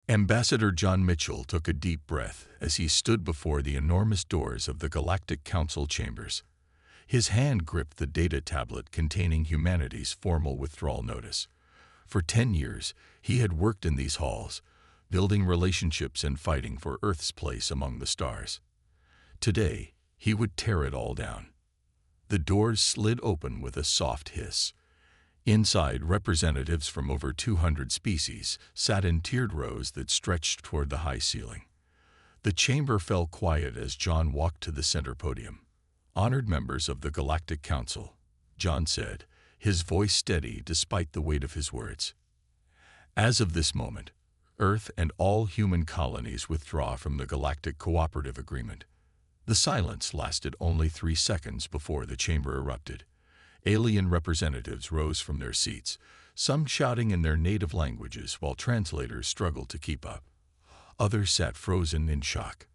Ambassador John Mitchell took a deep breath as he stood before the enormous doors of the Galactic Council chambers. His hand gripped the data tablet containing humanity's formal withdrawal notice. For 10 years, he had worked in these halls, building relationships and fighting for Earth's place among the stars. Today, he would tear it all down. The doors slid open with a soft hiss. Inside, representatives from over 200 species sat in tiered rows that stretched toward the high ceiling. The chamber fell quiet as John walked to the center podium. "Honored members of the Galactic Council," John said, his voice steady despite the weight of his words. "As of this moment, Earth and all human colonies withdraw from the Galactic Cooperative Agreement." The silence lasted only 3 seconds before the chamber erupted. Alien representatives rose from their seats, some shouting in their native languages while translators struggled to keep up. Others sat frozen in shock.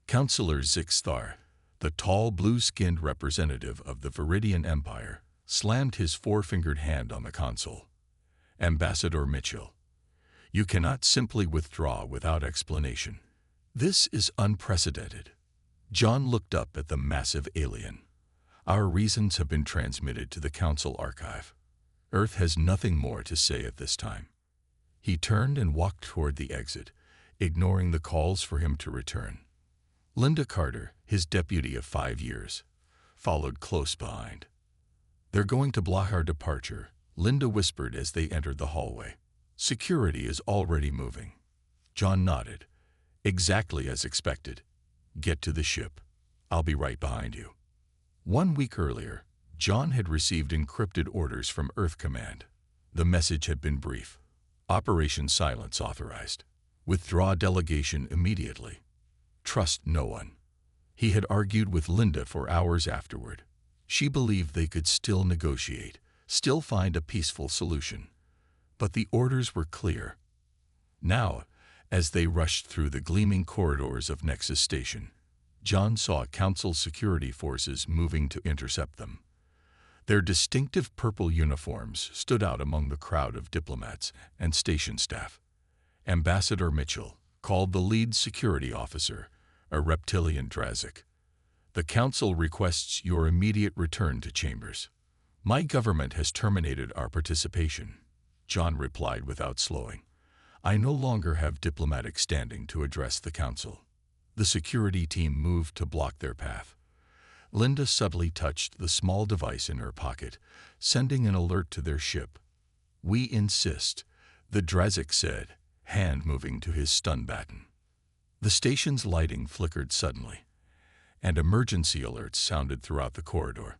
Councillor Zixthar, the tall blue-skinned representative of the Viridian Empire, slammed his four-fingered hand on the console. "Ambassador Mitchell, you cannot simply withdraw without explanation. This is unprecedented." John looked up at the massive alien. "Our reasons have been transmitted to the Council archive. Earth has nothing more to say at this time." He turned and walked toward the exit, ignoring the calls for him to return. Linda Carter, his deputy of 5 years, followed close behind. "They're going to block our departure," Linda whispered as they entered the hallway. "Security is already moving." John nodded. "Exactly as expected. Get to the ship. I'll be right behind you." 1 week earlier, John had received encrypted orders from Earth Command. The message had been brief. "Operation Silence authorized. Withdraw delegation immediately. Trust no one." He had argued with Linda for hours afterward. She believed they could still negotiate, still find a peaceful solution. But the orders were clear. Now, as they rushed through the gleaming corridors of Nexus Station, John saw Council security forces moving to intercept them. Their distinctive purple uniforms stood out among the crowd of diplomats and station staff. "Ambassador Mitchell," called the lead security officer, a reptilian Drazik. "The Council requests your immediate return to chambers." "My government has terminated our participation," John replied without slowing. "I no longer have diplomatic standing to address the Council." The security team moved to block their path. Linda subtly touched the small device in her pocket, sending an alert to their ship. "We insist," the Drazik said, hand moving to his stun baton. The station's lighting flickered suddenly, and emergency alerts sounded throughout the corridor.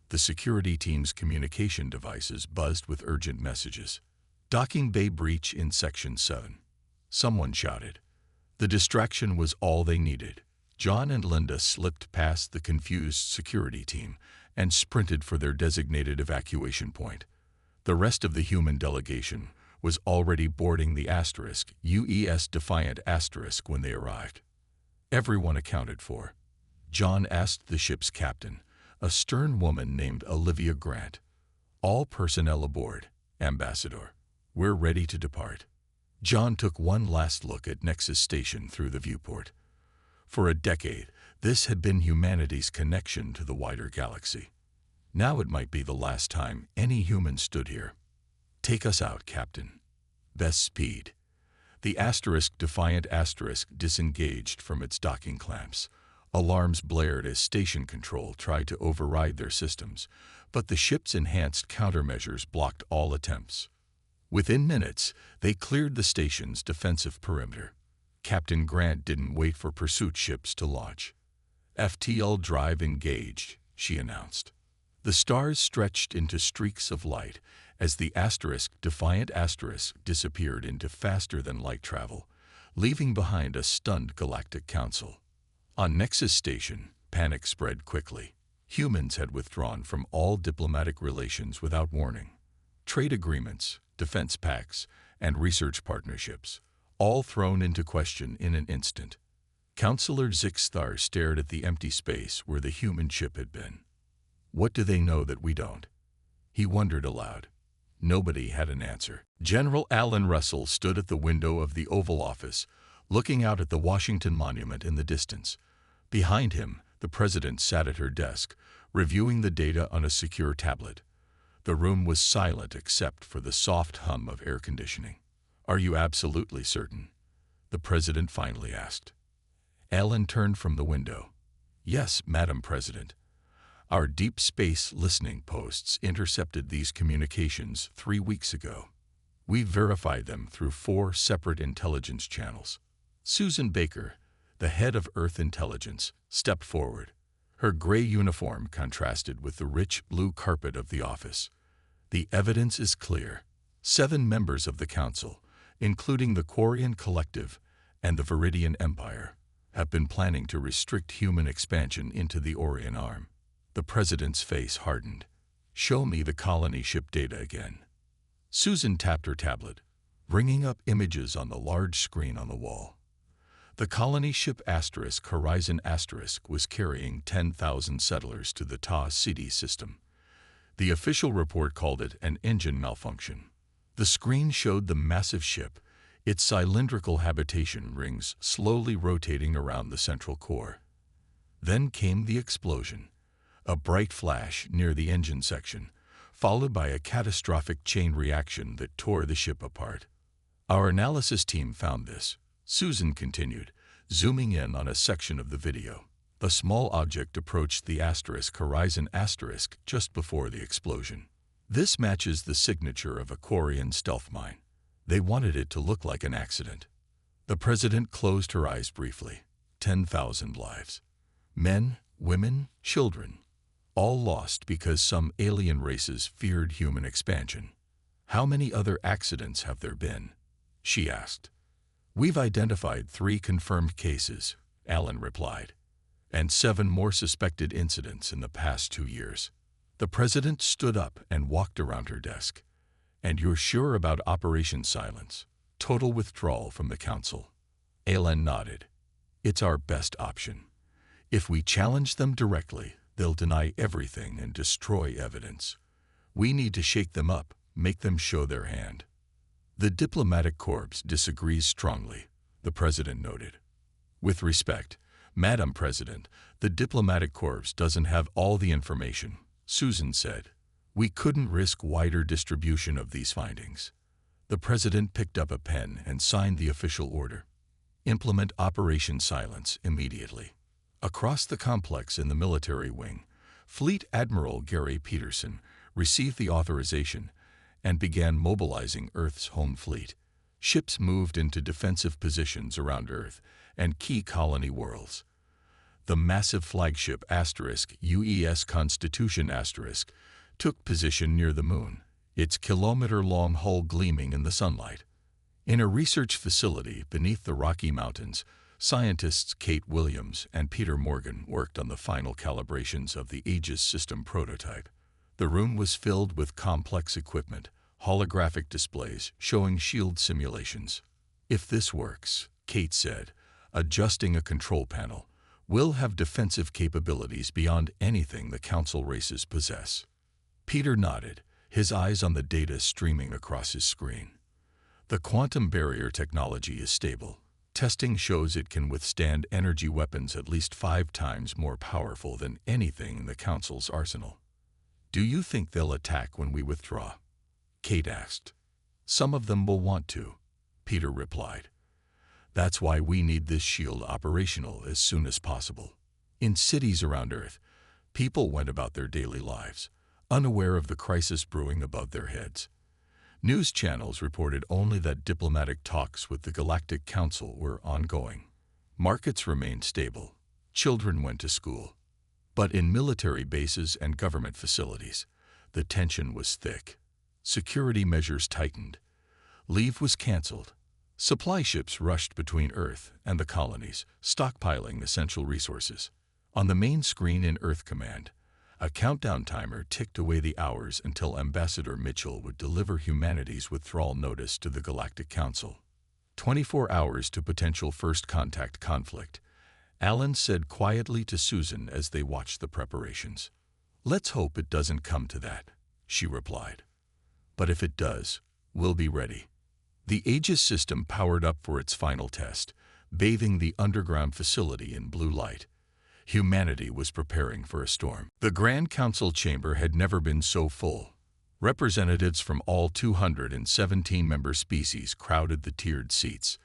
The security team's communication devices buzzed with urgent messages. "Docking bay breach in Section 7. Someone shouted. The distraction was all they needed. John and Linda slipped past the confused security team and sprinted for their designated evacuation point. The rest of the human delegation was already boarding the Asterisk, UES Defiant Asterisk, when they arrived. Everyone accounted for. John asked the ship's captain, a stern woman named Olivia Grant. "All personnel aboard, Ambassador. We're ready to depart." John took one last look at Nexus Station through the viewport. For a decade, this had been humanity's connection to the wider galaxy. Now it might be the last time any human stood here. "Take us out, Captain. Best speed." The Asterisk Defiant Asterisk disengaged from its docking clamps. Alarms blared as station control tried to override their systems, but the ship's enhanced countermeasures blocked all attempts. Within minutes, they cleared the station's defensive perimeter. Captain Grant didn't wait for pursuit ships to launch. "FTL drive engaged," she announced. The stars stretched into streaks of light as the Asterisk Defiant Asterisk disappeared into faster-than-light travel, leaving behind a stunned Galactic Council. On Nexus Station, panic spread quickly. Humans had withdrawn from all diplomatic relations without warning. Trade agreements, defense pacts, and research partnerships, all thrown into question in an instant. Councillor Zixthar stared at the empty space where the human ship had been. "What do they know that we don't?" he wondered aloud. Nobody had an answer. General Alan Russell stood at the window of the Oval Office, looking out at the Washington Monument in the distance. Behind him, the president sat at her desk, reviewing the data on a secure tablet. The room was silent except for the soft hum of air conditioning. "Are you absolutely certain?" the president finally asked. Alan turned from the window. "Yes, Madam President. Our deep space listening posts intercepted these communications 3 weeks ago. We verified them through 4 separate intelligence channels." Susan Baker, the head of Earth Intelligence, stepped forward. Her gray uniform contrasted with the rich blue carpet of the office. "The evidence is clear. 7 members of the Council, including the Quarian Collective and the Viridian Empire, have been planning to restrict human expansion into the Orion Arm." The president's face hardened. "Show me the colony ship data again." Susan tapped her tablet, bringing up images on the large screen on the wall. The colony ship Horizon was carrying 10,000 settlers to the Ta City system. The official report called it an engine malfunction. The screen showed the massive ship, its cylindrical habitation rings slowly rotating around the central core. Then came the explosion, a bright flash near the engine section, followed by a catastrophic chain reaction that tore the ship apart. "Our analysis team found this," Susan continued, zooming in on a section of the video. The small object approached the Horizon just before the explosion. "This matches the signature of a Quarian stealth mine. They wanted it to look like an accident." The president closed her eyes briefly. 10,000 lives. Men, women, children. All lost because some alien races feared human expansion. "How many other accidents have there been?" she asked. "We've identified 3 confirmed cases," Alan replied, "and 7 more suspected incidents in the past 2 years." The president stood up and walked around her desk. "And you're sure about Operation Silence? Total withdrawal from the Council?" Alan nodded. "It's our best option. If we challenge them directly, they'll deny everything and destroy evidence. We need to shake them up, make them show their hand." "The diplomatic corps disagrees strongly," the president noted. "With respect, Madam President, the diplomatic corps doesn't have all the information," Susan said. "We couldn't risk wider distribution of these findings." The president picked up a pen and signed the official order. "Implement Operation Silence immediately." Across the complex in the military wing, Fleet Admiral Gary Peterson received the authorization and began mobilizing Earth's home fleet. Ships moved into defensive positions around Earth and key colony worlds. The massive flagship UES Constitution took position near the moon, its kilometer-long hull gleaming in the sunlight. In a research facility beneath the Rocky Mountains, scientists Kate Williams and Peter Morgan worked on the final calibrations of the Aegis system prototype. The room was filled with complex equipment, holographic displays showing shield simulations. "If this works," Kate said, adjusting a control panel, "we'll have defensive capabilities beyond anything the Council races possess." Peter nodded, his eyes on the data streaming across his screen. "The quantum barrier technology is stable. Testing shows it can withstand energy weapons at least 5 times more powerful than anything in the Council's arsenal." "Do you think they'll attack when we withdraw?" Kate asked. "Some of them will want to," Peter replied. "That's why we need this shield operational as soon as possible." In cities around Earth, people went about their daily lives, unaware of the crisis brewing above their heads. News channels reported only that diplomatic talks with the Galactic Council were ongoing. Markets remained stable. Children went to school. But in military bases and government facilities, the tension was thick. Security measures tightened. Leave was canceled. Supply ships rushed between Earth and the colonies, stockpiling essential resources. On the main screen in Earth Command, a countdown timer ticked away the hours until Ambassador Mitchell would deliver humanity's withdrawal notice to the Galactic Council. 24 hours to potential first contact conflict, Alan said quietly to Susan as they watched the preparations. "Let's hope it doesn't come to that," she replied. But if it does, we'll be ready. The Aegis system powered up for its final test, bathing the underground facility in blue light. Humanity was preparing for a storm. The Grand Council chamber had never been so full. Representatives from all 217 member species crowded the tiered seats.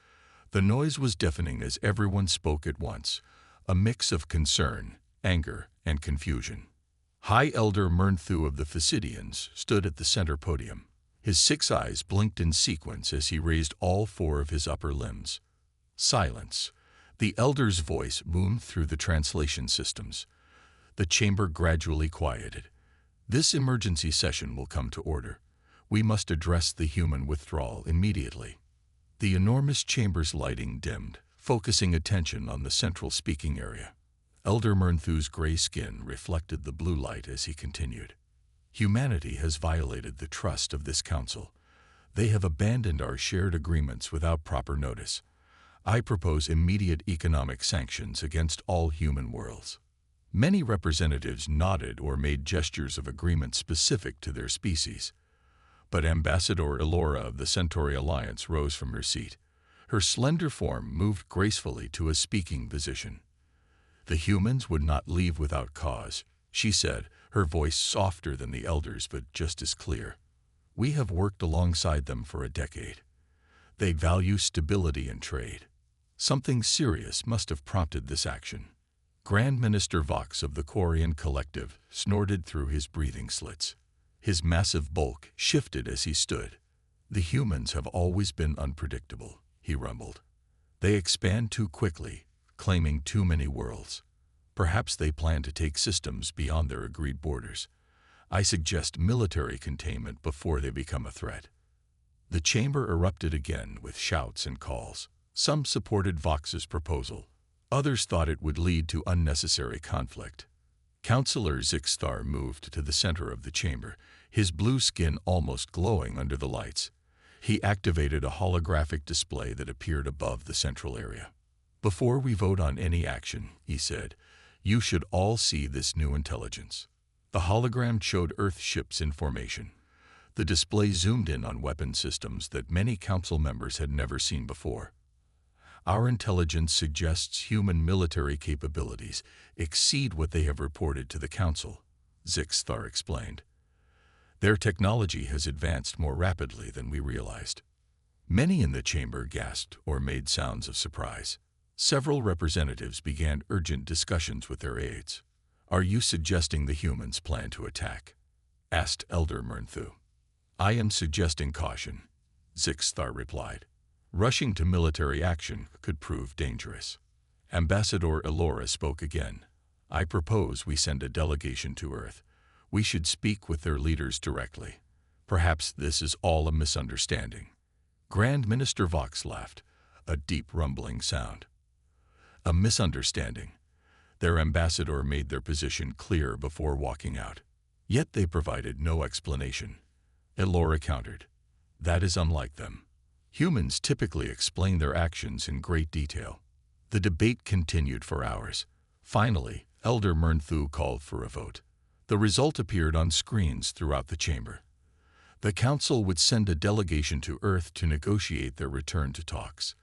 The noise was deafening as everyone spoke at once, a mix of concern, anger, and confusion. High Elder Mernthu of the Physidians stood at the center podium. His 6 eyes blinked in sequence as he raised all 4 of his upper limbs. Silence. The Elder's voice boomed through the translation systems. The chamber gradually quieted. This emergency session will come to order. We must address the human withdrawal immediately. The enormous chamber's lighting dimmed, focusing attention on the central speaking area. Elder Mernthu's gray skin reflected the blue light as he continued. Humanity has violated the trust of this council. They have abandoned our shared agreements without proper notice. I propose immediate economic sanctions against all human worlds. Many representatives nodded or made gestures of agreement specific to their species. But Ambassador Elora of the Centauri Alliance rose from her seat. Her slender form moved gracefully to a speaking position. The humans would not leave without cause, she said, her voice softer than the elders but just as clear. We have worked alongside them for a decade. They value stability and trade. Something serious must have prompted this action. Grand Minister Vox of the Quarian Collective snorted through his breathing slits. His massive bulk shifted as he stood. The humans have always been unpredictable, he rumbled. They expand too quickly, claiming too many worlds. Perhaps they plan to take systems beyond their agreed borders. I suggest military containment before they become a threat. The chamber erupted again with shouts and calls. Some supported Vox's proposal. Others thought it would lead to unnecessary conflict. Councillor Zixthar moved to the center of the chamber, his blue skin almost glowing under the lights. He activated a holographic display that appeared above the central area. Before we vote on any action, he said, you should all see this new intelligence. The hologram showed Earth ships in formation. The display zoomed in on weapon systems that many council members had never seen before. Our intelligence suggests human military capabilities exceed what they have reported to the council, Zixthar explained. Their technology has advanced more rapidly than we realized. Many in the chamber gasped or made sounds of surprise. Several representatives began urgent discussions with their aides. Are you suggesting the humans plan to attack? Asked Elder Mernthu. I am suggesting caution, Zixthar replied. Rushing to military action could prove dangerous. Ambassador Elora spoke again. I propose we send a delegation to Earth. We should speak with their leaders directly. Perhaps this is all a misunderstanding. Grand Minister Vox laughed, a deep rumbling sound. A misunderstanding. Their ambassador made their position clear before walking out. Yet they provided no explanation. Elora countered. That is unlike them. Humans typically explain their actions in great detail. The debate continued for hours. Finally, Elder Mernthu called for a vote. The result appeared on screens throughout the chamber. The council would send a delegation to Earth to negotiate their return to talks.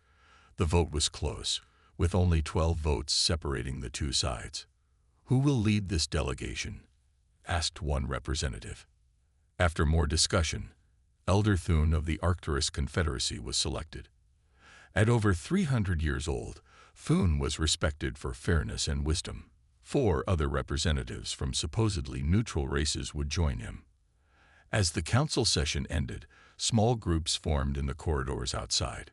The vote was close, with only 12 votes separating the two sides. Who will lead this delegation? Asked one representative. After more discussion, Elder Thune of the Arcturus Confederacy was selected. At over 300 years old, Thune was respected for fairness and wisdom. 4 other representatives from supposedly neutral races would join him. As the council session ended, small groups formed in the corridors outside.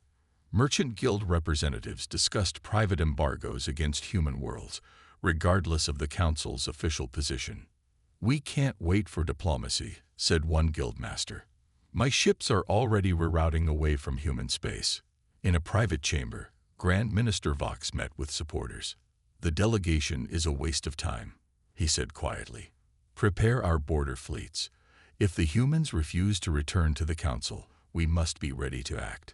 Merchant Guild representatives discussed private embargoes against human worlds, regardless of the council's official position. We can't wait for diplomacy, said one guildmaster. My ships are already rerouting away from human space. In a private chamber, Grand Minister Vox met with supporters. The delegation is a waste of time, he said quietly. Prepare our border fleets. If the humans refuse to return to the council, we must be ready to act.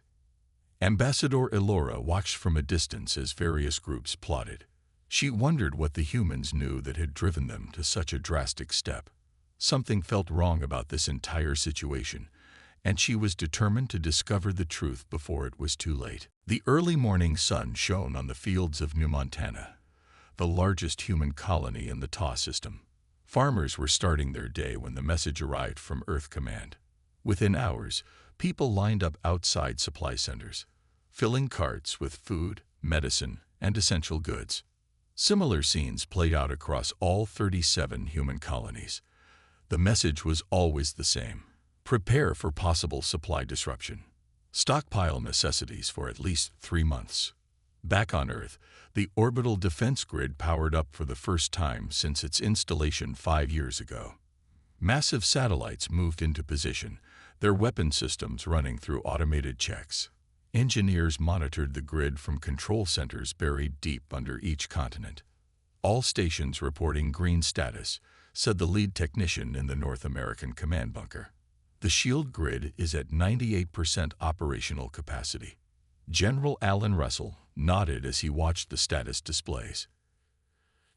Ambassador Elora watched from a distance as various groups plotted. She wondered what the humans knew that had driven them to such a drastic step. Something felt wrong about this entire situation, and she was determined to discover the truth before it was too late. The early morning sun shone on the fields of New Montana, the largest human colony in the TA system. Farmers were starting their day when the message arrived from Earth Command. Within hours, people lined up outside supply centers, filling carts with food, medicine, and essential goods. Similar scenes played out across all 37 human colonies. The message was always the same: prepare for possible supply disruption. Stockpile necessities for at least 3 months. Back on Earth, the orbital defense grid powered up for the first time since its installation 5 years ago. Massive satellites moved into position, their weapon systems running through automated checks. Engineers monitored the grid from control centers buried deep under each continent. All stations reporting green status, said the lead technician in the North American command bunker. The shield grid is at 98% operational capacity. General Alan Russell nodded as he watched the status displays.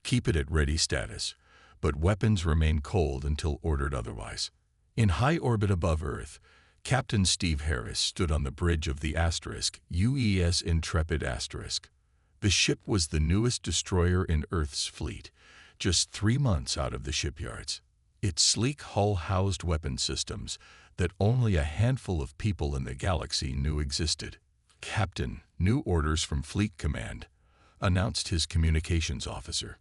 Keep it at ready status, but weapons remain cold until ordered otherwise. In high orbit above Earth, Captain Steve Harris stood on the bridge of the UES Intrepid Asterisk. The ship was the newest destroyer in Earth's fleet, just 3 months out of the shipyards. Its sleek hull housed weapon systems that only a handful of people in the galaxy knew existed. "Captain, new orders from Fleet Command," announced his communications officer.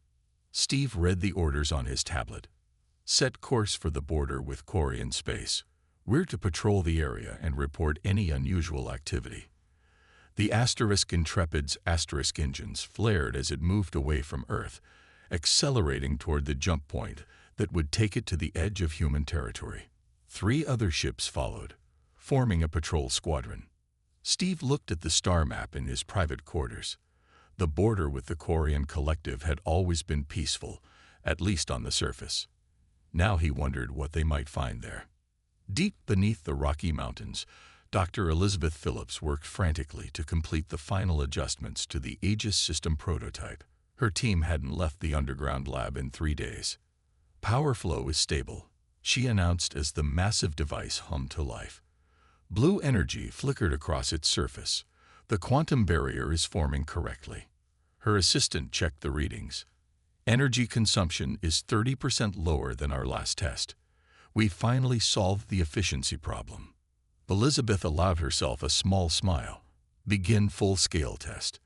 Steve read the orders on his tablet. "Set course for the border with Quarian space. We're to patrol the area and report any unusual activity." The Intrepid's asterisk engines flared as it moved away from Earth, accelerating toward the jump point that would take it to the edge of human territory. 3 other ships followed, forming a patrol squadron. Steve looked at the star map in his private quarters. The border with the Quarian collective had always been peaceful, at least on the surface. Now he wondered what they might find there. Deep beneath the Rocky Mountains, Dr. Elizabeth Phillips worked frantically to complete the final adjustments to the Aegis system prototype. Her team hadn't left the underground lab in 3 days. "Power flow is stable," she announced as the massive device hummed to life. Blue energy flickered across its surface. The quantum barrier is forming correctly. Her assistant checked the readings. "Energy consumption is 30% lower than our last test. We finally solved the efficiency problem." Elizabeth allowed herself a small smile. "Begin full-scale test.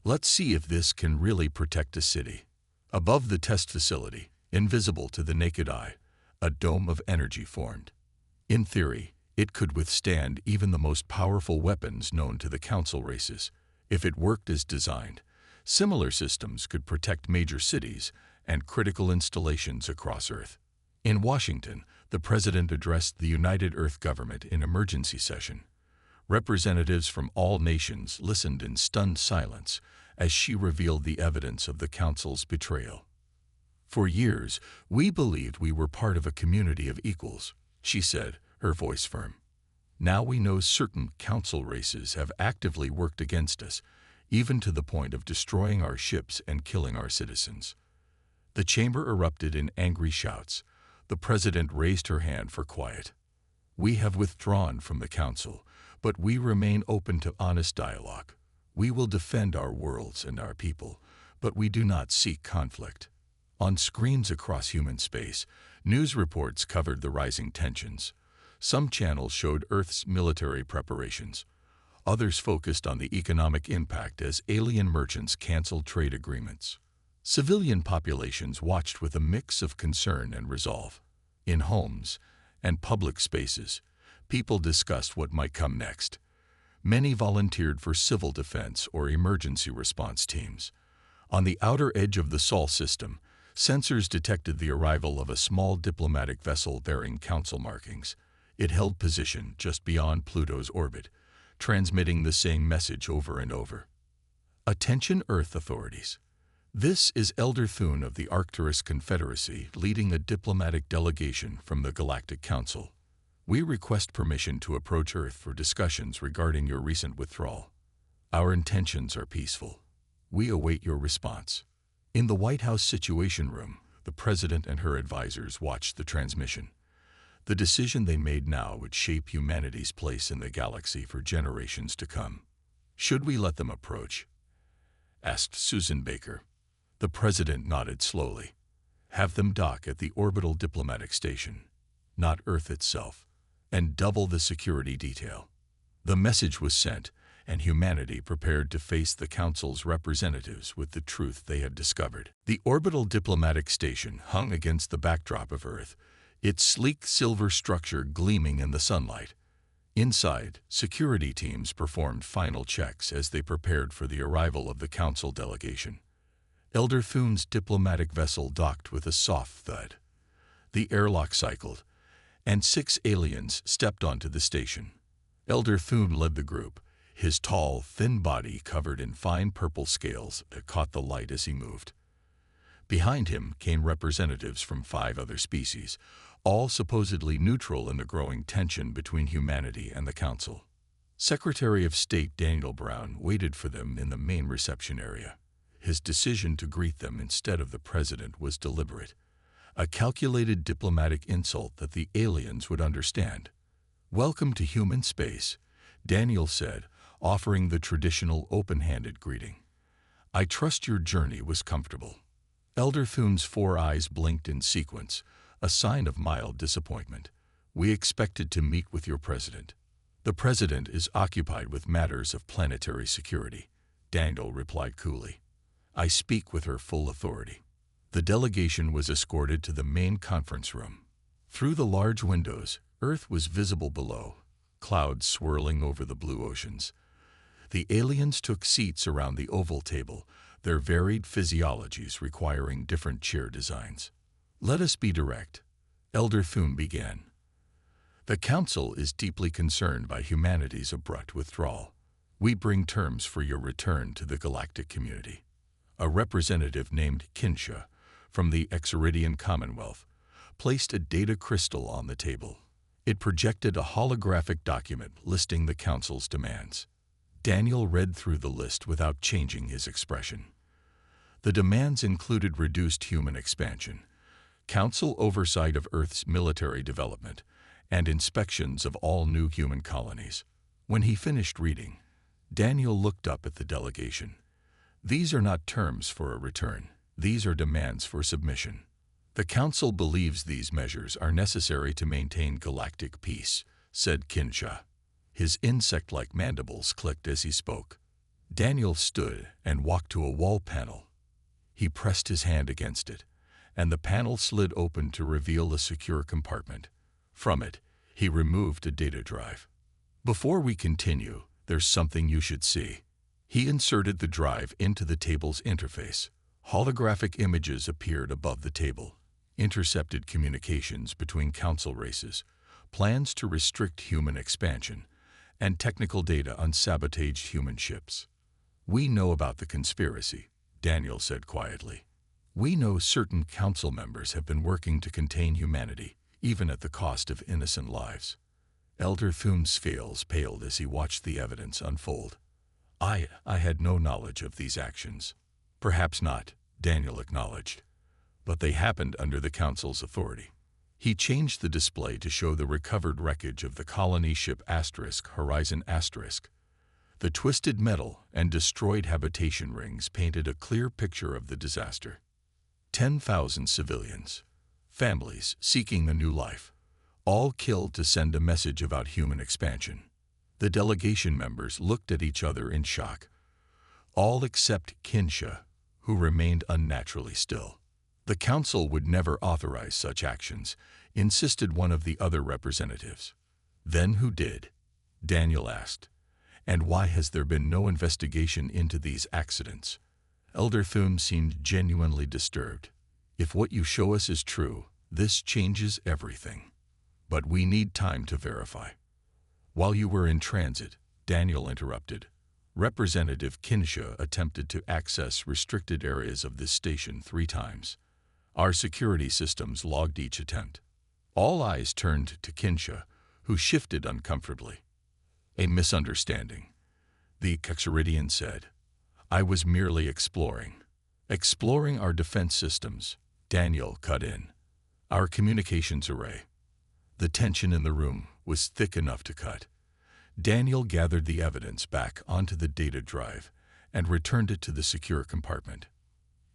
Let's see if this can really protect a city." Above the test facility, invisible to the naked eye, a dome of energy formed. In theory, it could withstand even the most powerful weapons known to the Council races. If it worked as designed, similar systems could protect major cities and critical installations across Earth. In Washington, the President addressed the United Earth Government in emergency session. Representatives from all nations listened in stunned silence as she revealed the evidence of the Council's betrayal. "For years, we believed we were part of a community of equals," she said, her voice firm. "Now we know certain Council races have actively worked against us, even to the point of destroying our ships and killing our citizens." The chamber erupted in angry shouts. The President raised her hand for quiet. "We have withdrawn from the Council, but we remain open to honest dialogue. We will defend our worlds and our people, but we do not seek conflict." On screens across human space, news reports covered the rising tensions. Some channels showed Earth's military preparations. Others focused on the economic impact as alien merchants canceled trade agreements. Civilian populations watched with a mix of concern and resolve. In homes and public spaces, people discussed what might come next. Many volunteered for civil defense or emergency response teams. On the outer edge of the Sol system, sensors detected the arrival of a small diplomatic vessel bearing Council markings. It held position just beyond Pluto's orbit, transmitting the same message over and over. "Attention Earth authorities. This is Elder Thune of the Arcturus Confederacy leading a diplomatic delegation from the Galactic Council. We request permission to approach Earth for discussions regarding your recent withdrawal. Our intentions are peaceful. We await your response." In the White House Situation Room, the President and her advisors watched the transmission. The decision they made now would shape humanity's place in the galaxy for generations to come. "Should we let them approach?" asked Susan Baker. The president nodded slowly. "Have them dock at the orbital diplomatic station, not Earth itself, and double the security detail." The message was sent, and humanity prepared to face the Council's representatives with the truth they had discovered. The orbital diplomatic station hung against the backdrop of Earth, its sleek silver structure gleaming in the sunlight. Inside, security teams performed final checks as they prepared for the arrival of the Council delegation. Elder Thune's diplomatic vessel docked with a soft thud. The airlock cycled, and 6 aliens stepped onto the station. Elder Thune led the group, his tall, thin body covered in fine purple scales that caught the light as he moved. Behind him came representatives from 5 other species, all supposedly neutral in the growing tension between humanity and the Council. Secretary of State Daniel Brown waited for them in the main reception area. His decision to greet them instead of the president was deliberate, a calculated diplomatic insult that the aliens would understand. "Welcome to human space," Daniel said, offering the traditional open-handed greeting. "I trust your journey was comfortable." Elder Thune's 4 eyes blinked in sequence, a sign of mild disappointment. "We expected to meet with your president." "The president is occupied with matters of planetary security," Daniel replied coolly. "I speak with her full authority." The delegation was escorted to the main conference room. Through the large windows, Earth was visible below, clouds swirling over the blue oceans. The aliens took seats around the oval table, their varied physiologies requiring different chair designs. "Let us be direct," Elder Thune began. "The Council is deeply concerned by humanity's abrupt withdrawal. We bring terms for your return to the galactic community." A representative named Kinsha, from the Exaridian Commonwealth, placed a data crystal on the table. It projected a holographic document listing the Council's demands. Daniel read through the list without changing his expression. The demands included reduced human expansion, Council oversight of Earth's military development, and inspections of all new human colonies. When he finished reading, Daniel looked up at the delegation. "These are not terms for a return. These are demands for submission. The Council believes these measures are necessary to maintain galactic peace," said Kinsha. His insect-like mandibles clicked as he spoke. Daniel stood and walked to a wall panel. He pressed his hand against it, and the panel slid open to reveal a secure compartment. From it, he removed a data drive. "Before we continue, there's something you should see." He inserted the drive into the table's interface. Holographic images appeared above the table, intercepted communications between Council races, plans to restrict human expansion, and technical data on sabotaged human ships. "We know about the conspiracy," Daniel said quietly. "We know certain Council members have been working to contain humanity, even at the cost of innocent lives." Elder Thune's scales paled as he watched the evidence unfold. I had no knowledge of these actions." "Perhaps not," Daniel acknowledged, "but they happened under the Council's authority." He changed the display to show the recovered wreckage of the colony ship Horizon *. The twisted metal and destroyed habitation rings painted a clear picture of the disaster. 10,000 civilians, families seeking a new life, all killed to send a message about human expansion. The delegation members looked at each other in shock, all except Kinsha, who remained unnaturally still. "The Council would never authorize such actions," insisted one of the other representatives. "Then who did?" Daniel asked. "And why has there been no investigation into these accidents?" Elder Thune seemed genuinely disturbed. "If what you show us is true, this changes everything. But we need time to verify." "While you were in transit," Daniel interrupted, "Representative Kinsha attempted to access restricted areas of this station 3 times. Our security systems logged each attempt." All eyes turned to Kinsha, who shifted uncomfortably. "A misunderstanding," the Exaridian said. "I was merely exploring our defense systems," Daniel cut in. "Our communications array." The tension in the room was thick enough to cut. Daniel gathered the evidence back onto the data drive and returned it to the secure compartment.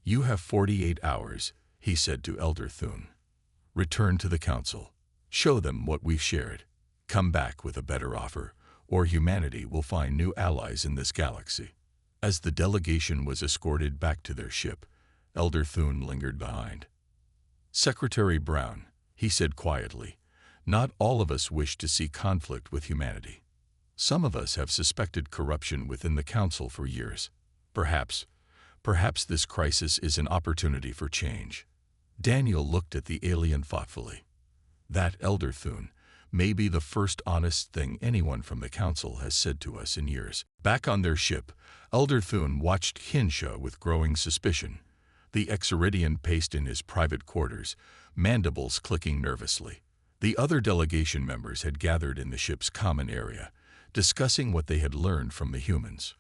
"You have 48 hours," he said to Elder Thune. "Return to the Council. Show them what we've shared. Come back with a better offer, or humanity will find new allies in this galaxy." As the delegation was escorted back to their ship, Elder Thune lingered behind. "Secretary Brown," he said quietly, "not all of us wish to see conflict with humanity. Some of us have suspected corruption within the Council for years. Perhaps this crisis is an opportunity for change." Daniel looked at the alien thoughtfully. "That, Elder Thune, may be the first honest thing anyone from the Council has said to us in years." Back on their ship, Elder Thune watched Hinsha with growing suspicion. The Exaridian paced in his private quarters, mandibles clicking nervously. The other delegation members had gathered in the ship's common area, discussing what they had learned from the humans.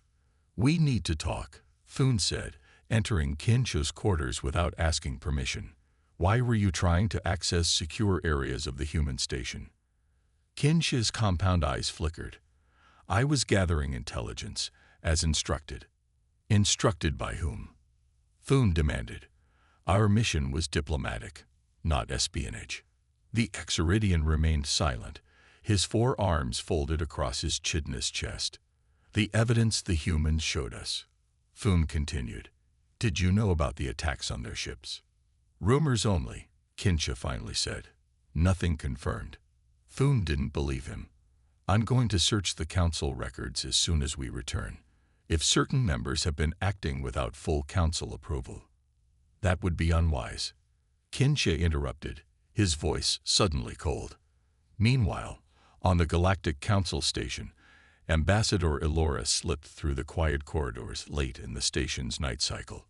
"We need to talk," Thune said, entering Hinsha's quarters without asking permission. "Why were you trying to access secure areas of the human station?" Hinsha's compound eyes flickered. "I was gathering intelligence, as instructed." "Instructed by whom?" Thune demanded. "Our mission was diplomatic, not espionage." The Exaridian remained silent, his forearms folded across his chitinous chest. "The evidence the humans showed us," Thune continued. "Did you know about the attacks on their ships?" "Rumors only," Hinsha finally said. "Nothing confirmed." Thune didn't believe him. "I'm going to search the Council records as soon as we return. If certain members have been acting without full Council approval." "That would be unwise," Hinsha interrupted, his voice suddenly cold. Meanwhile, on the Galactic Council station, Ambassador Elora slipped through the quiet corridors late in the station's night cycle.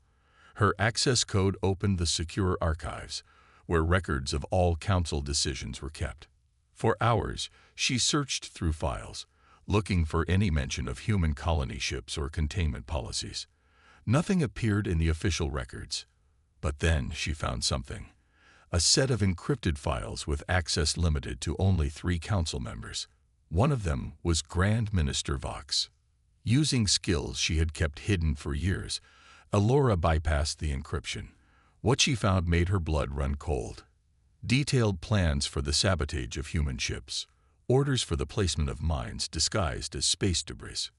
Her access code opened the secure archives, where records of all Council decisions were kept. For hours, she searched through files, looking for any mention of human colony ships or containment policies. Nothing appeared in the official records. But then she found something. A set of encrypted files with access limited to only 3 Council members. One of them was Grand Minister Vox. Using skills she had kept hidden for years, Elora bypassed the encryption. What she found made her blood run cold. Detailed plans for the sabotage of human ships, orders for the placement of mines disguised as space debris,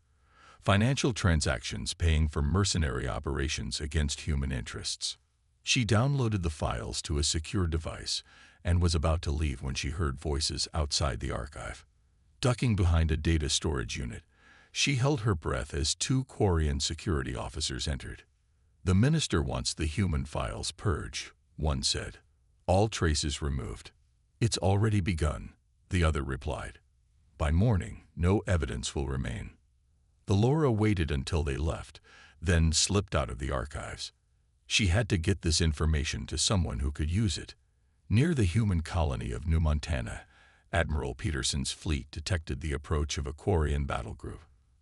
financial transactions paying for mercenary operations against human interests. She downloaded the files to a secure device and was about to leave when she heard voices outside the archive. Ducking behind a data storage unit, she held her breath as 2 Quarian security officers entered. "The minister wants the human files purged," one said. "All traces removed." "It's already begun," the other replied. "By morning, no evidence will remain." The Laura waited until they left, then slipped out of the archives. She had to get this information to someone who could use it. Near the human colony of New Montana, Admiral Peterson's fleet detected the approach of a Quarian battle group.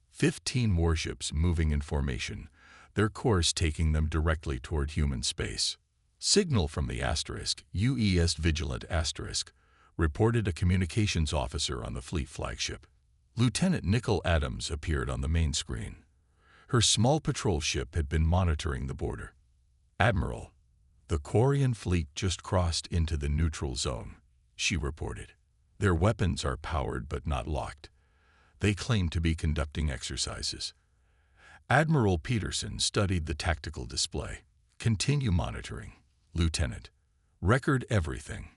15 warships moving in formation, their course taking them directly toward human space. Signal from the Asterisk, UES Vigilant Asterisk, reported a communications officer on the fleet flagship. Lieutenant Nicole Adams appeared on the main screen. Her small patrol ship had been monitoring the border. "Admiral, the Quarian fleet just crossed into the neutral zone," she reported. "Their weapons are powered but not locked. They claim to be conducting exercises." Admiral Peterson studied the tactical display. "Continue monitoring, Lieutenant. Record everything.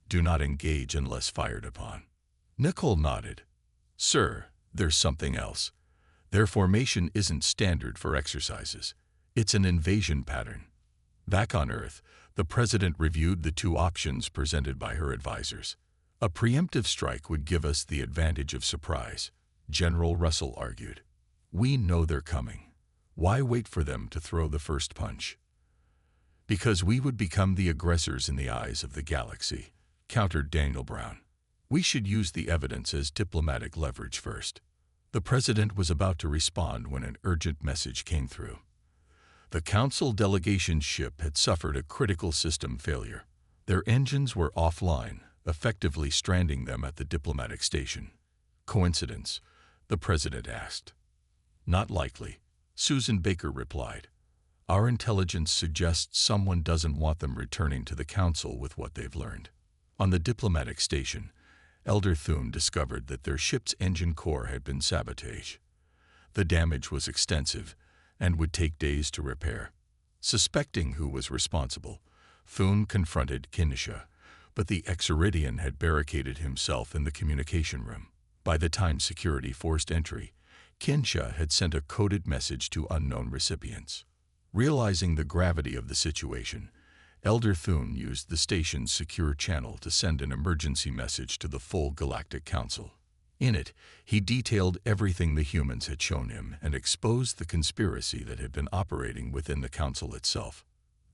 Do not engage unless fired upon." Nicole nodded. "Sir, there's something else. Their formation isn't standard for exercises. It's an invasion pattern." Back on Earth, the President reviewed the 2 options presented by her advisors. "A preemptive strike would give us the advantage of surprise," General Russell argued. "We know they're coming. Why wait for them to throw the first punch?" "Because we would become the aggressors in the eyes of the galaxy," countered Daniel Brown. "We should use the evidence as diplomatic leverage first." The President was about to respond when an urgent message came through. The Council delegation's ship had suffered a critical system failure. Their engines were offline, effectively stranding them at the diplomatic station. Coincidence? The president asked. Not likely, Susan Baker replied. Our intelligence suggests someone doesn't want them returning to the council with what they've learned. On the diplomatic station, Elder Thune discovered that their ship's engine core had been sabotaged. The damage was extensive and would take days to repair. Suspecting who was responsible, Thune confronted Kinsha, but the Exoridian had barricaded himself in the communication room. By the time security forced entry, Kinsha had sent a coded message to unknown recipients. Realizing the gravity of the situation, Elder Thune used the station's secure channel to send an emergency message to the full Galactic Council. In it, he detailed everything the humans had shown him and exposed the conspiracy that had been operating within the Council itself.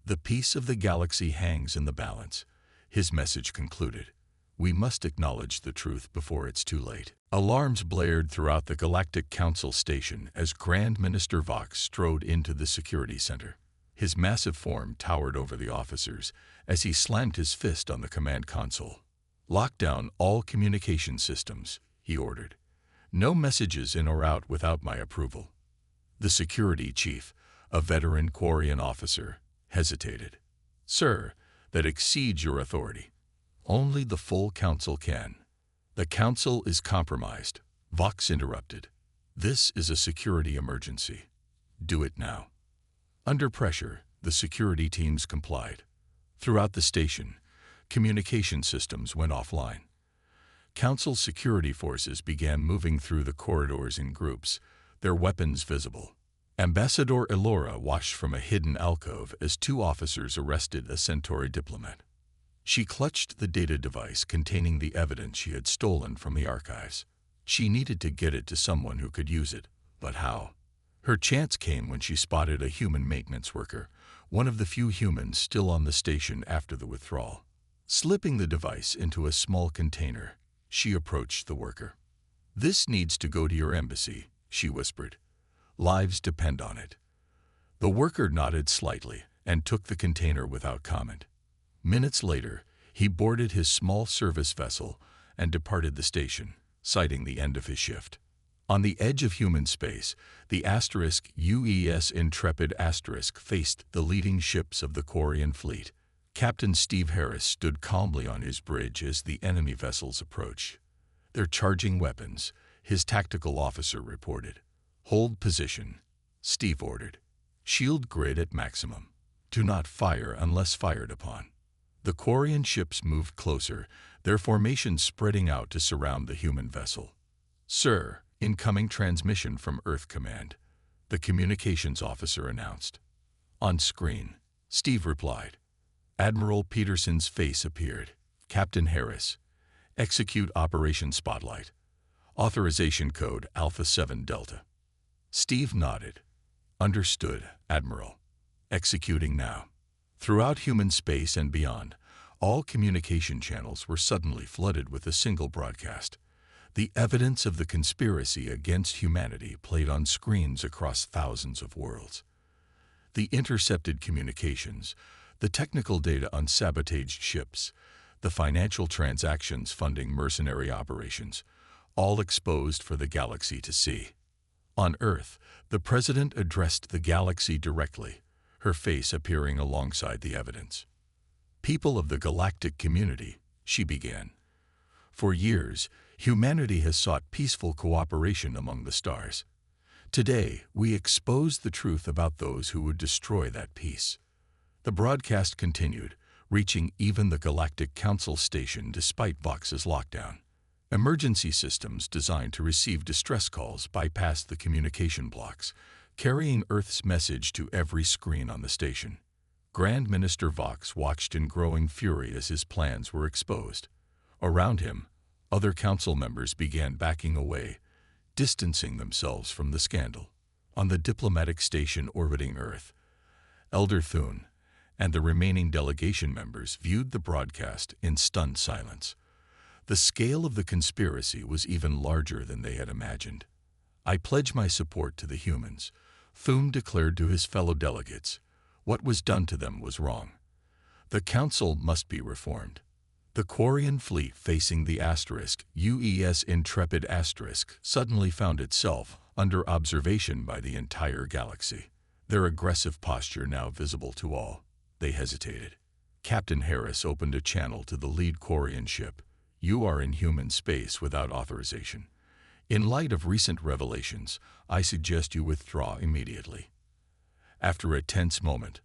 The peace of the galaxy hangs in the balance, his message concluded. We must acknowledge the truth before it's too late. Alarms blared throughout the Galactic Council station as Grand Minister Vox strode into the security center. His massive form towered over the officers as he slammed his fist on the command console. Lock down all communication systems, he ordered. No messages in or out without my approval. The security chief, a veteran Quarian officer, hesitated. Sir, that exceeds your authority. Only the full council can. The council is compromised, Vox interrupted. This is a security emergency. Do it now. Under pressure, the security teams complied. Throughout the station, communication systems went offline. Council security forces began moving through the corridors in groups, their weapons visible. Ambassador Elora watched from a hidden alcove as two officers arrested a Centauri diplomat. She clutched the data device containing the evidence she had stolen from the archives. She needed to get it to someone who could use it, but how? Her chance came when she spotted a human maintenance worker, one of the few humans still on the station after the withdrawal. Slipping the device into a small container, she approached the worker. This needs to go to your embassy, she whispered. Lives depend on it. The worker nodded slightly and took the container without comment. Minutes later, he boarded his small service vessel and departed the station, citing the end of his shift. On the edge of human space, the UES Intrepid faced the leading ships of the Quarian fleet. Captain Steve Harris stood calmly on his bridge as the enemy vessels approached. They're charging weapons, his tactical officer reported. Hold position, Steve ordered. Shield grid at maximum. Do not fire unless fired upon. The Quarian ships moved closer, their formations spreading out to surround the human vessel. Sir, incoming transmission from Earth Command, the communications officer announced. On screen, Steve replied. Admiral Peterson's face appeared. Captain Harris. Execute Operation Spotlight. Authorization code Alpha 7 Delta. Steve nodded. Understood, Admiral. Executing now. Throughout human space and beyond, all communication channels were suddenly flooded with a single broadcast. The evidence of the conspiracy against humanity played on screens across thousands of worlds. The intercepted communications, the technical data on sabotaged ships, the financial transactions funding mercenary operations, all exposed for the galaxy to see. On Earth, the President addressed the galaxy directly, her face appearing alongside the evidence. People of the galactic community, she began. For years, humanity has sought peaceful cooperation among the stars. Today, we expose the truth about those who would destroy that peace. The broadcast continued, reaching even the Galactic Council station despite Vox's lockdown. Emergency systems designed to receive distress calls bypassed the communication blocks, carrying Earth's message to every screen on the station. Grand Minister Vox watched in growing fury as his plans were exposed. Around him, other council members began backing away, distancing themselves from the scandal. On the diplomatic station orbiting Earth, Elder Thune and the remaining delegation members viewed the broadcast in stunned silence. The scale of the conspiracy was even larger than they had imagined. I pledge my support to the humans, Thune declared to his fellow delegates. What was done to them was wrong. The council must be reformed. The Quarian fleet facing the asterisk UES Intrepid asterisk suddenly found itself under observation by the entire galaxy. Their aggressive posture now visible to all, they hesitated. Captain Harris opened a channel to the lead Quarian ship. "You are in human space without authorization. In light of recent revelations, I suggest you withdraw immediately." After a tense moment,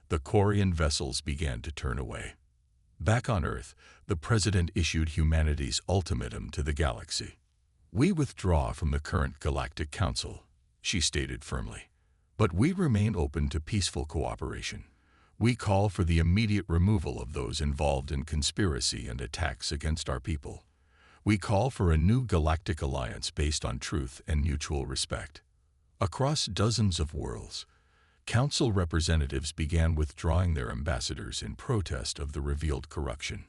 the Quarian vessels began to turn away. Back on Earth, the President issued humanity's ultimatum to the galaxy. "We withdraw from the current Galactic Council," she stated firmly. "But we remain open to peaceful cooperation. We call for the immediate removal of those involved in conspiracy and attacks against our people. We call for a new galactic alliance based on truth and mutual respect." Across dozens of worlds, Council representatives began withdrawing their ambassadors in protest of the revealed corruption.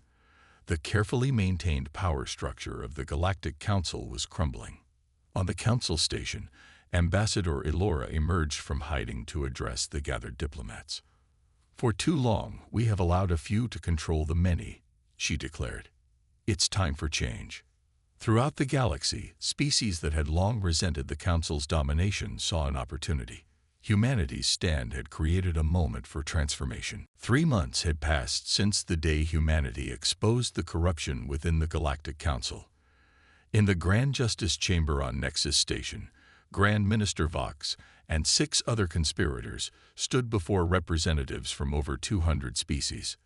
The carefully maintained power structure of the Galactic Council was crumbling. On the Council station, Ambassador Elora emerged from hiding to address the gathered diplomats. "For too long, we have allowed a few to control the many," she declared. "It's time for change." Throughout the galaxy, species that had long resented the Council's domination saw an opportunity. Humanity's stand had created a moment for transformation. 3 months had passed since the day humanity exposed the corruption within the Galactic Council. In the Grand Justice Chamber on Nexus Station, Grand Minister Vox and 6 other conspirators stood before representatives from over 200 species.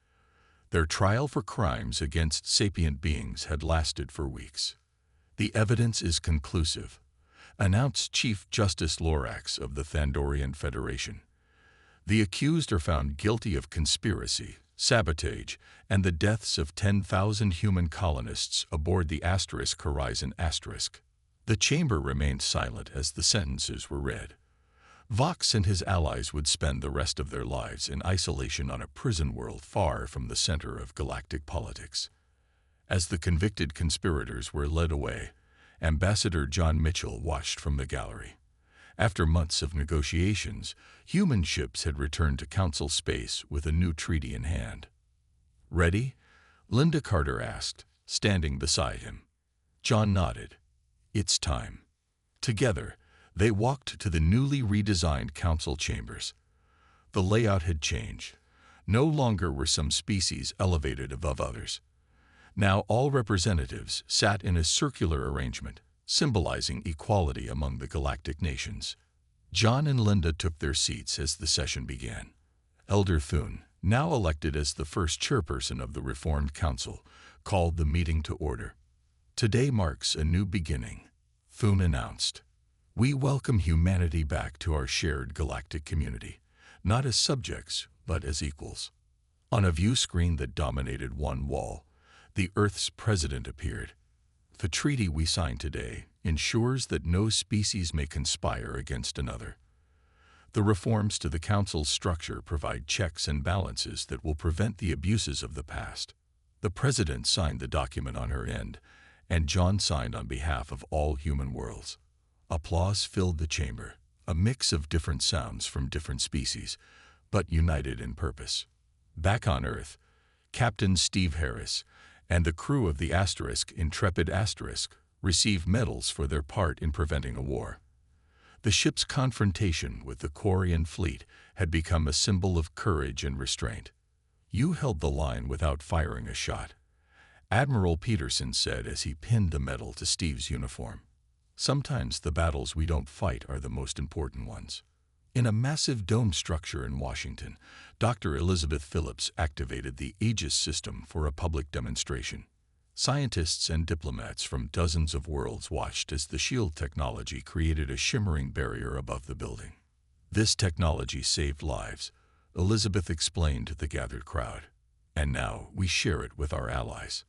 Their trial for crimes against sapient beings had lasted for weeks. "The evidence is conclusive," announced Chief Justice Lorax of the Thandorian Federation. "The accused are found guilty of conspiracy, sabotage, and the deaths of 10,000 human colonists aboard the Asterisk Horizon Asterisk." The chamber remained silent as the sentences were read. Vox and his allies would spend the rest of their lives in isolation on a prison world far from the center of galactic politics. As the convicted conspirators were led away, Ambassador John Mitchell watched from the gallery. After months of negotiations, human ships had returned to Council space with a new treaty in hand. "Ready?" Linda Carter asked, standing beside him. John nodded. "It's time." Together, they walked to the newly redesigned Council chambers. The layout had changed. No longer were some species elevated above others. Now all representatives sat in a circular arrangement, symbolizing equality among the galactic nations. John and Linda took their seats as the session began. Elder Thune, now elected as the first chairperson of the Reformed Council, called the meeting to order. "Today marks a new beginning," Thune announced. "We welcome humanity back to our shared galactic community, not as subjects, but as equals." On a view screen that dominated one wall, the Earth's president appeared. "The treaty we signed today ensures that no species may conspire against another. The reforms to the Council's structure provide checks and balances that will prevent the abuses of the past." The president signed the document on her end, and John signed on behalf of all human worlds. Applause filled the chamber, a mix of different sounds from different species, but united in purpose. Back on Earth, Captain Steve Harris and the crew of the Asterisk Intrepid Asterisk received medals for their part in preventing a war. The ship's confrontation with the Quarian fleet had become a symbol of courage and restraint. "You held the line without firing a shot," Admiral Peterson said as he pinned the medal to Steve's uniform. "Sometimes the battles we don't fight are the most important ones." In a massive dome structure in Washington, Dr. Elizabeth Phillips activated the Aegis system for a public demonstration. Scientists and diplomats from dozens of worlds watched as the shield technology created a shimmering barrier above the building. "This technology saved lives," Elizabeth explained to the gathered crowd. "And now we share it with our allies."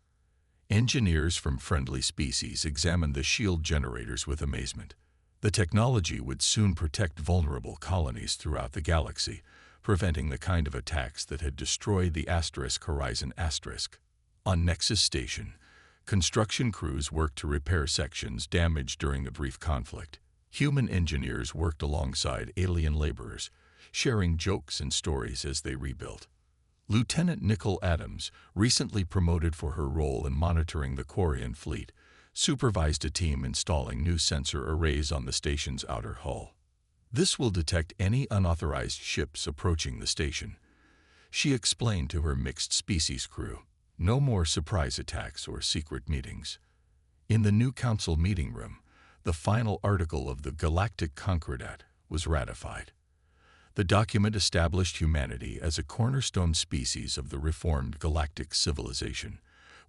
Engineers from friendly species examined the shield generators with amazement. The technology would soon protect vulnerable colonies throughout the galaxy, preventing the kind of attacks that had destroyed the Asterisk Horizon Asterisk. On Nexus Station, construction crews worked to repair sections damaged during the brief conflict. Human engineers worked alongside alien laborers, sharing jokes and stories as they rebuilt. Lieutenant Nicole Adams, recently promoted for her role in monitoring the Quarian fleet, supervised a team installing new sensor arrays on the station's outer hull. This will detect any unauthorized ships approaching the station. She explained to her mixed-species crew, no more surprise attacks or secret meetings. In the new council meeting room, the final article of the Galactic Concordat was ratified. The document established humanity as a cornerstone species of the reformed galactic civilization,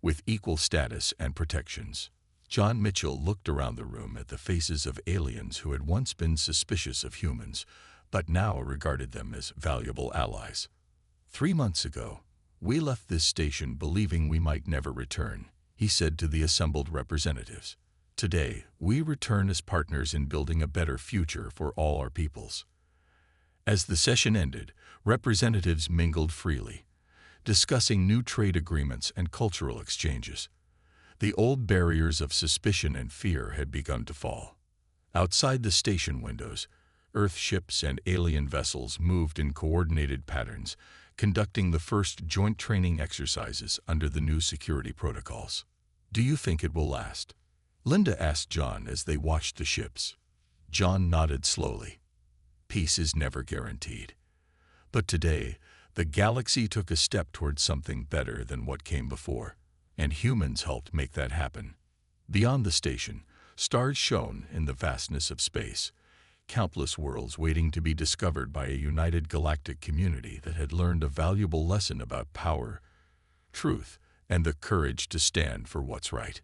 with equal status and protections. John Mitchell looked around the room at the faces of aliens who had once been suspicious of humans, but now regarded them as valuable allies. 3 months ago, we left this station believing we might never return, he said to the assembled representatives. Today, we return as partners in building a better future for all our peoples. As the session ended, representatives mingled freely, discussing new trade agreements and cultural exchanges. The old barriers of suspicion and fear had begun to fall. Outside the station windows, Earth ships and alien vessels moved in coordinated patterns, conducting the first joint training exercises under the new security protocols. "Do you think it will last?" Linda asked John as they watched the ships. John nodded slowly. Peace is never guaranteed. But today, the galaxy took a step towards something better than what came before, and humans helped make that happen. Beyond the station, stars shone in the vastness of space, countless worlds waiting to be discovered by a united galactic community that had learned a valuable lesson about power, truth, and the courage to stand for what's right.